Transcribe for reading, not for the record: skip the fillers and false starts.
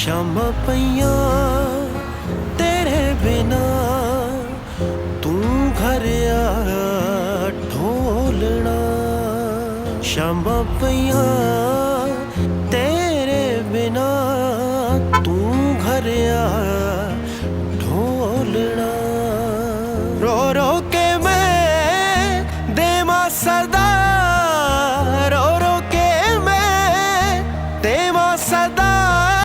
शामां पईयां तेरे बिना तू घर आया ढोलना। शामां पईयां तेरे बिना तू घर आया ढोलना। रो रो